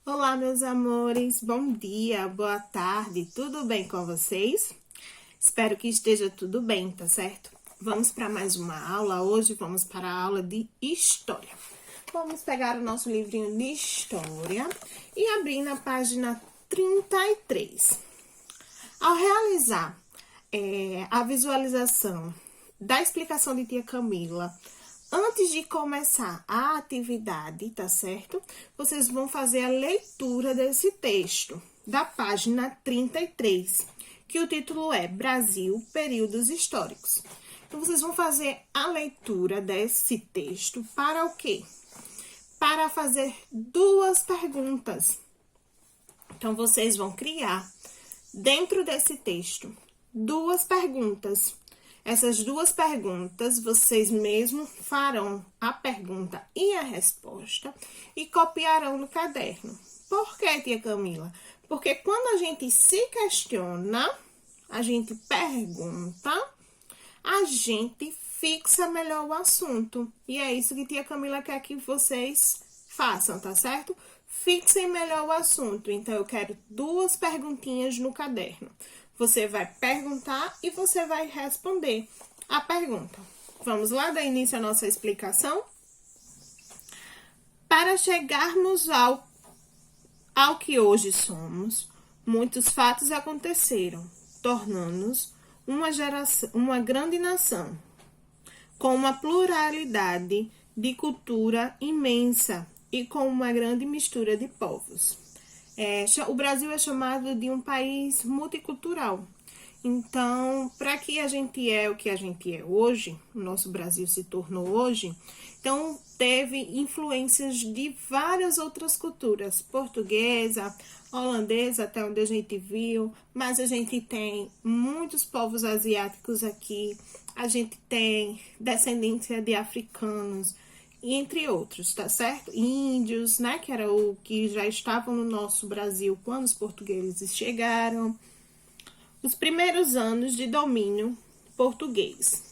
Olá, meus amores, bom dia, boa tarde, tudo bem com vocês? Espero que esteja tudo bem, tá certo? Vamos para mais uma aula. Hoje vamos para a aula de História. Vamos pegar o nosso livrinho de História e abrir na página 33. Ao realizar a visualização da explicação de tia Camila, antes de começar a atividade, tá certo? Vocês vão fazer a leitura desse texto, da página 33, que o título é Brasil, Períodos Históricos. Então, vocês vão fazer a leitura desse texto para o quê? Para fazer duas perguntas. Então, vocês vão criar, dentro desse texto, duas perguntas. Essas duas perguntas, vocês mesmos farão a pergunta e a resposta e copiarão no caderno. Por que, tia Camila? Porque quando a gente se questiona, a gente pergunta, a gente fixa melhor o assunto. E é isso que tia Camila quer que vocês façam, tá certo? Fixem melhor o assunto. Então, eu quero duas perguntinhas no caderno. Você vai perguntar e você vai responder a pergunta. Vamos lá dar início à nossa explicação? Para chegarmos ao que hoje somos, muitos fatos aconteceram, tornando-nos uma grande nação, com uma pluralidade de cultura imensa e com uma grande mistura de povos. O Brasil é chamado de um país multicultural. Então, para que a gente é o que a gente é hoje, o nosso Brasil se tornou hoje, então teve influências de várias outras culturas, portuguesa, holandesa, até onde a gente viu, mas a gente tem muitos povos asiáticos aqui, a gente tem descendência de africanos, entre outros, tá certo? Índios, né, que era o que já estavam no nosso Brasil quando os portugueses chegaram. Os primeiros anos de domínio português.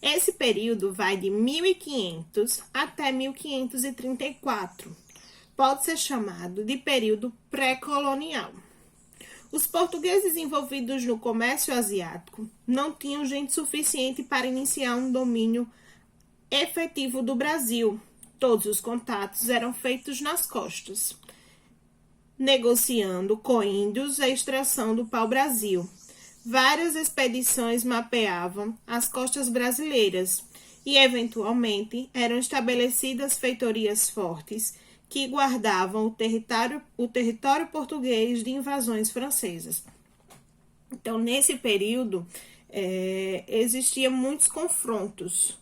Esse período vai de 1500 até 1534. Pode ser chamado de período pré-colonial. Os portugueses envolvidos no comércio asiático não tinham gente suficiente para iniciar um domínio efetivo do Brasil. Todos os contatos eram feitos nas costas, negociando com índios a extração do pau-brasil. Várias expedições mapeavam as costas brasileiras e, eventualmente, eram estabelecidas feitorias fortes que guardavam o território português de invasões francesas. Então, nesse período, existiam muitos confrontos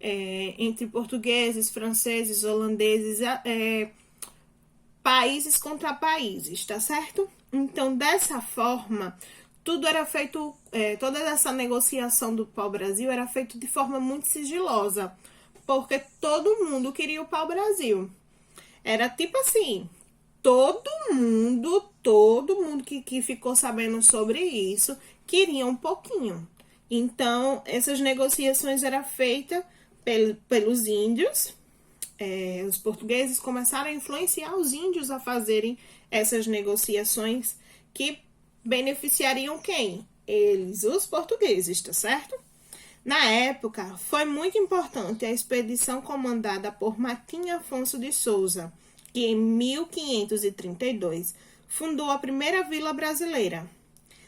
entre portugueses, franceses, holandeses, países contra países, tá certo? Então, dessa forma, tudo era feito, toda essa negociação do pau-brasil era feito de forma muito sigilosa, porque todo mundo queria o pau-brasil. Era tipo assim, todo mundo que ficou sabendo sobre isso queria um pouquinho. Então, essas negociações eram feitas pelos índios. Os portugueses começaram a influenciar os índios a fazerem essas negociações que beneficiariam quem? Eles, os portugueses, tá certo? Na época, foi muito importante a expedição comandada por Martim Afonso de Souza, que em 1532 fundou a primeira vila brasileira,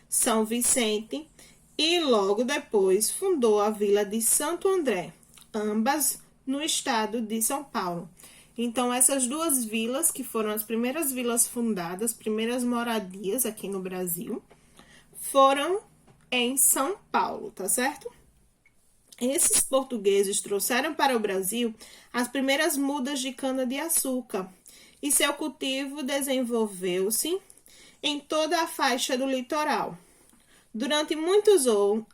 São Vicente, e logo depois fundou a vila de Santo André, ambas no estado de São Paulo. Então, essas duas vilas, que foram as primeiras vilas fundadas, primeiras moradias aqui no Brasil, foram em São Paulo, tá certo? Esses portugueses trouxeram para o Brasil as primeiras mudas de cana-de-açúcar e seu cultivo desenvolveu-se em toda a faixa do litoral. Durante muitos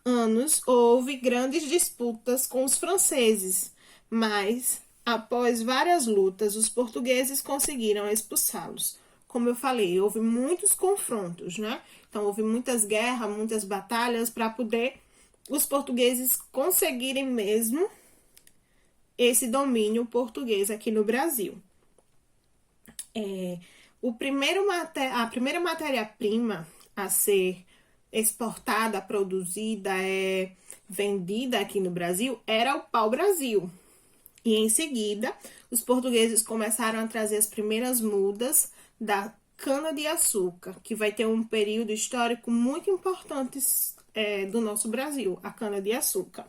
anos, houve grandes disputas com os franceses, mas, após várias lutas, os portugueses conseguiram expulsá-los. Como eu falei, houve muitos confrontos, né? Então, houve muitas guerras, muitas batalhas para poder os portugueses conseguirem mesmo esse domínio português aqui no Brasil. A primeira matéria-prima a ser exportada, produzida, vendida aqui no Brasil era o pau-brasil. E em seguida, os portugueses começaram a trazer as primeiras mudas da cana-de-açúcar, que vai ter um período histórico muito importante do nosso Brasil, a cana-de-açúcar.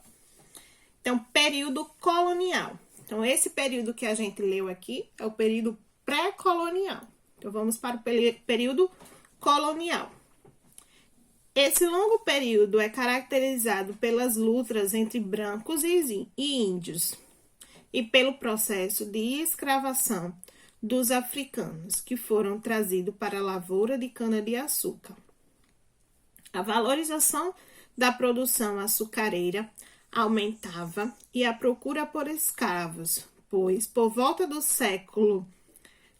Então, período colonial. Então, esse período que a gente leu aqui é o período pré-colonial. Então, vamos para o período colonial. Esse longo período é caracterizado pelas lutas entre brancos e índios e pelo processo de escravação dos africanos que foram trazidos para a lavoura de cana-de-açúcar. A valorização da produção açucareira aumentava e a procura por escravos, pois, por volta do século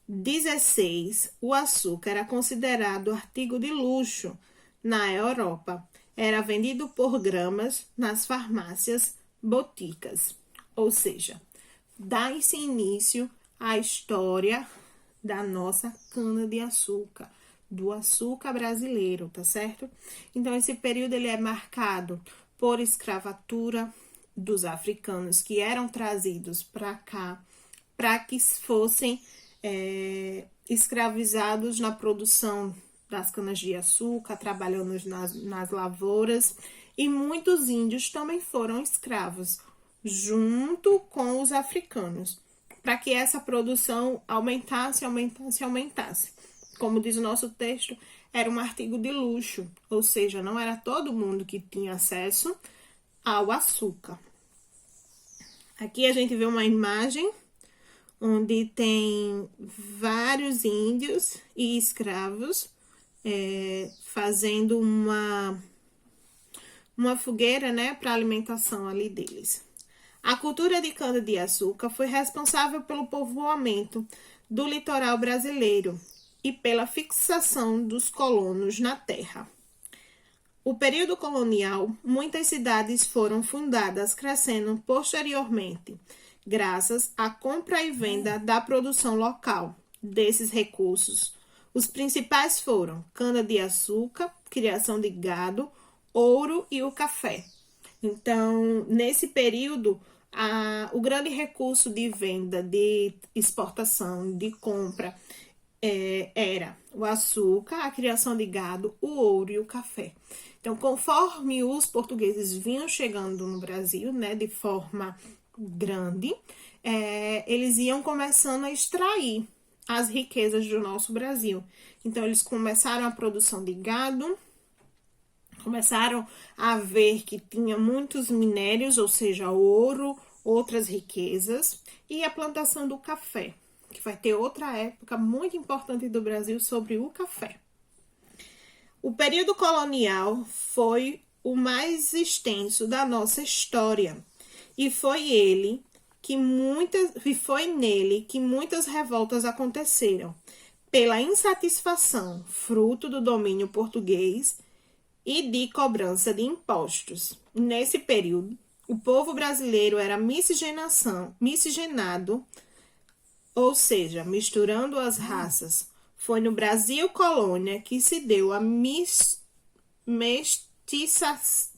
XVI, o açúcar era considerado artigo de luxo na Europa. Era vendido por gramas nas farmácias boticas. Ou seja, dá-se início à história da nossa cana-de-açúcar, do açúcar brasileiro, tá certo? Então, esse período ele é marcado por escravatura dos africanos que eram trazidos para cá, para que fossem escravizados na produção das canas-de-açúcar, trabalhando nas lavouras, e muitos índios também foram escravos, junto com os africanos, para que essa produção aumentasse. Como diz o nosso texto, era um artigo de luxo, ou seja, não era todo mundo que tinha acesso ao açúcar. Aqui a gente vê uma imagem onde tem vários índios e escravos fazendo uma fogueira, né, para alimentação ali deles. A cultura de cana-de-açúcar foi responsável pelo povoamento do litoral brasileiro e pela fixação dos colonos na terra. O período colonial, muitas cidades foram fundadas, crescendo posteriormente, graças à compra e venda da produção local desses recursos. Os principais foram cana-de-açúcar, criação de gado, ouro e o café. Então, nesse período, o grande recurso de venda, de exportação, de compra, era o açúcar, a criação de gado, o ouro e o café. Então, conforme os portugueses vinham chegando no Brasil, né, de forma grande, eles iam começando a extrair as riquezas do nosso Brasil. Então, eles começaram a produção de gado, começaram a ver que tinha muitos minérios, ou seja, ouro, outras riquezas, e a plantação do café, que vai ter outra época muito importante do Brasil sobre o café. O período colonial foi o mais extenso da nossa história, e foi nele que muitas revoltas aconteceram, pela insatisfação, fruto do domínio português e de cobrança de impostos. Nesse período, o povo brasileiro era miscigenado, ou seja, misturando as raças. Foi no Brasil colônia que se deu a mestiçagem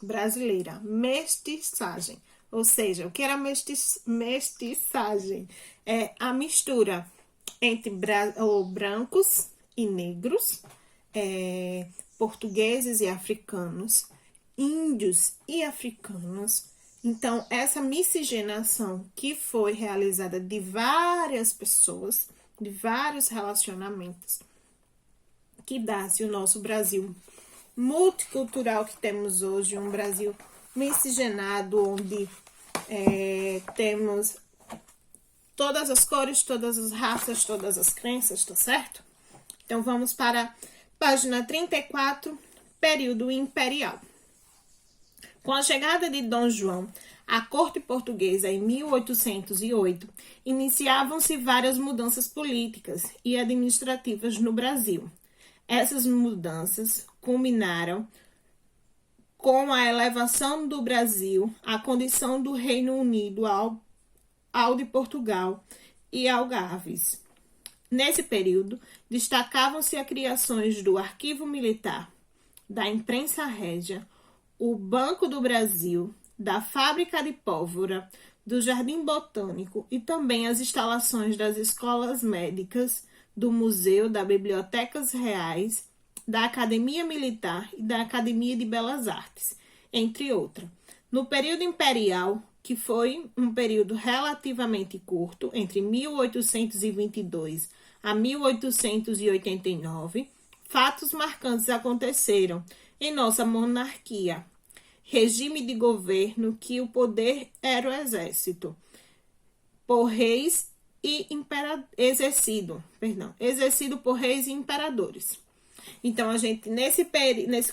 brasileira. Mestiçagem. Ou seja, o que era mestiçagem? É a mistura entre brancos e negros, portugueses e africanos, índios e africanos. Então, essa miscigenação que foi realizada de várias pessoas, de vários relacionamentos, que dá-se o nosso Brasil multicultural que temos hoje, um Brasil miscigenado, onde temos todas as cores, todas as raças, todas as crenças, tá certo? Então, vamos para a página 34, período imperial. Com a chegada de Dom João à corte portuguesa em 1808, iniciavam-se várias mudanças políticas e administrativas no Brasil. Essas mudanças culminaram com a elevação do Brasil à condição do Reino Unido ao de Portugal e Algarves. Nesse período, destacavam-se as criações do Arquivo Militar, da Imprensa Régia, o Banco do Brasil, da Fábrica de Pólvora, do Jardim Botânico e também as instalações das escolas médicas, do Museu, das Bibliotecas Reais, da Academia Militar e da Academia de Belas Artes, entre outras. No período imperial, que foi um período relativamente curto, entre 1822 a 1889, fatos marcantes aconteceram em nossa monarquia, regime de governo que o poder era o exército, por reis e exercido por reis e imperadores. Então, a gente, nesse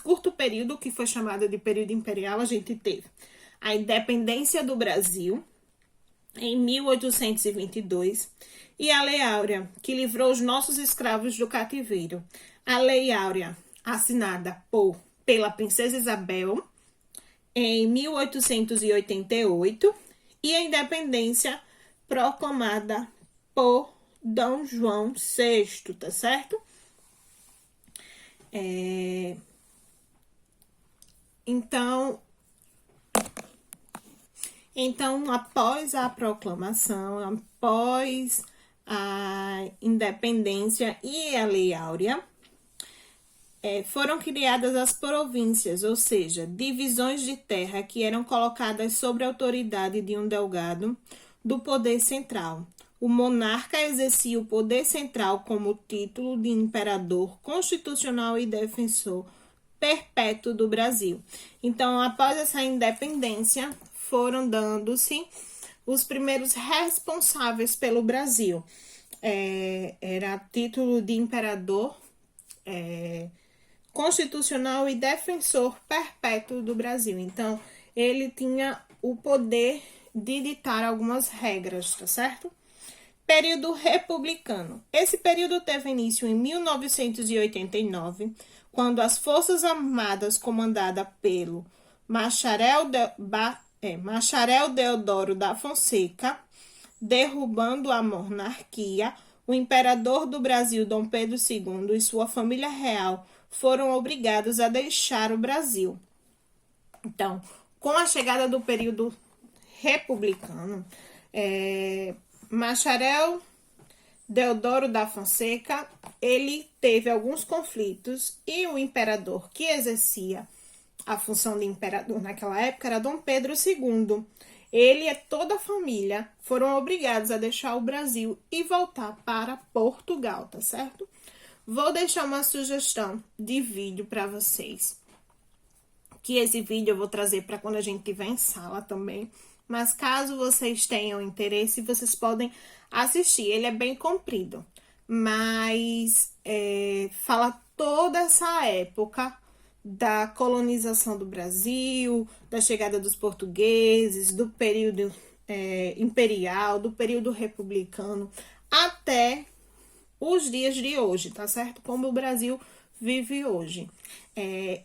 curto período, que foi chamado de período imperial, a gente teve a independência do Brasil, em 1822, e a Lei Áurea, que livrou os nossos escravos do cativeiro. A Lei Áurea, assinada pela Princesa Isabel, em 1888, e a independência proclamada por Dom João VI, tá certo? Então, após a proclamação, após a independência e a Lei Áurea, foram criadas as províncias, ou seja, divisões de terra que eram colocadas sob a autoridade de um delegado do poder central. O monarca exercia o poder central como título de imperador constitucional e defensor perpétuo do Brasil. Então, após essa independência, foram dando-se os primeiros responsáveis pelo Brasil. Era título de imperador constitucional e defensor perpétuo do Brasil. Então, ele tinha o poder de ditar algumas regras, tá certo? Período republicano. Esse período teve início em 1989, quando as Forças Armadas, comandadas pelo Bacharel Deodoro da Fonseca, derrubando a monarquia, o imperador do Brasil, Dom Pedro II, e sua família real foram obrigados a deixar o Brasil. Então, com a chegada do período republicano, Bacharel Deodoro da Fonseca, ele teve alguns conflitos e o imperador que exercia a função de imperador naquela época era Dom Pedro II. Ele e toda a família foram obrigados a deixar o Brasil e voltar para Portugal, tá certo? Vou deixar uma sugestão de vídeo para vocês, que esse vídeo eu vou trazer para quando a gente estiver em sala também. Mas caso vocês tenham interesse, vocês podem assistir. Ele é bem comprido, mas fala toda essa época da colonização do Brasil, da chegada dos portugueses, do período imperial, do período republicano, até os dias de hoje, tá certo? Como o Brasil vive hoje.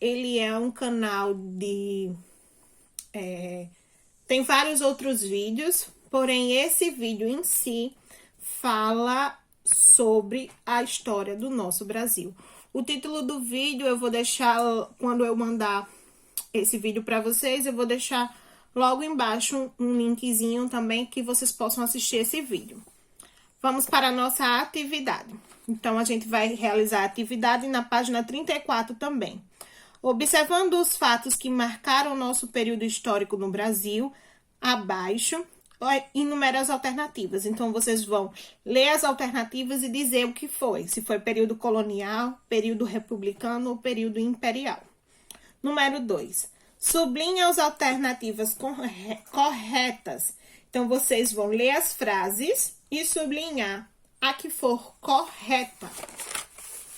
Ele é um canal de... tem vários outros vídeos, porém esse vídeo em si fala sobre a história do nosso Brasil. O título do vídeo eu vou deixar, quando eu mandar esse vídeo para vocês, eu vou deixar logo embaixo um linkzinho também que vocês possam assistir esse vídeo. Vamos para a nossa atividade. Então, a gente vai realizar a atividade na página 34 também. Observando os fatos que marcaram o nosso período histórico no Brasil, abaixo, inúmeras alternativas. Então, vocês vão ler as alternativas e dizer o que foi. Se foi período colonial, período republicano ou período imperial. Número 2. Sublinha as alternativas corretas. Então, vocês vão ler as frases e sublinhar a que for correta.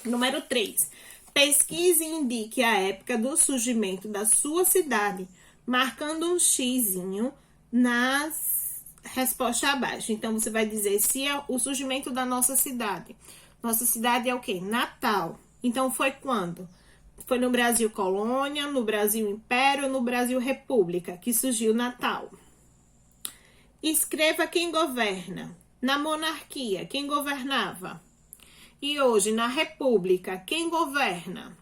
Número 3. Pesquise e indique a época do surgimento da sua cidade, marcando um xizinho nas respostas abaixo. Então, você vai dizer se é o surgimento da nossa cidade. Nossa cidade é o quê? Natal. Então, foi quando? Foi no Brasil Colônia, no Brasil Império, no Brasil República, que surgiu Natal. Escreva quem governa. Na monarquia, quem governava? E hoje, na república, quem governa?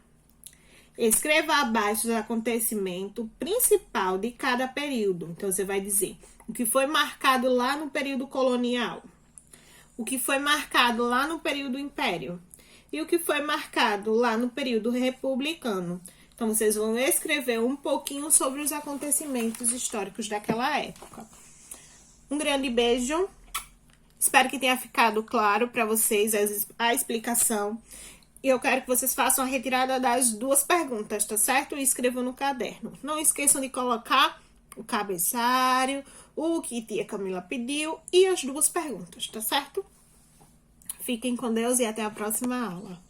Escreva abaixo o acontecimento principal de cada período. Então, você vai dizer o que foi marcado lá no período colonial, o que foi marcado lá no período império e o que foi marcado lá no período republicano. Então, vocês vão escrever um pouquinho sobre os acontecimentos históricos daquela época. Um grande beijo. Espero que tenha ficado claro para vocês a explicação. E eu quero que vocês façam a retirada das 2 perguntas, tá certo? E escrevam no caderno. Não esqueçam de colocar o cabeçalho, o que tia Camila pediu e as 2 perguntas, tá certo? Fiquem com Deus e até a próxima aula.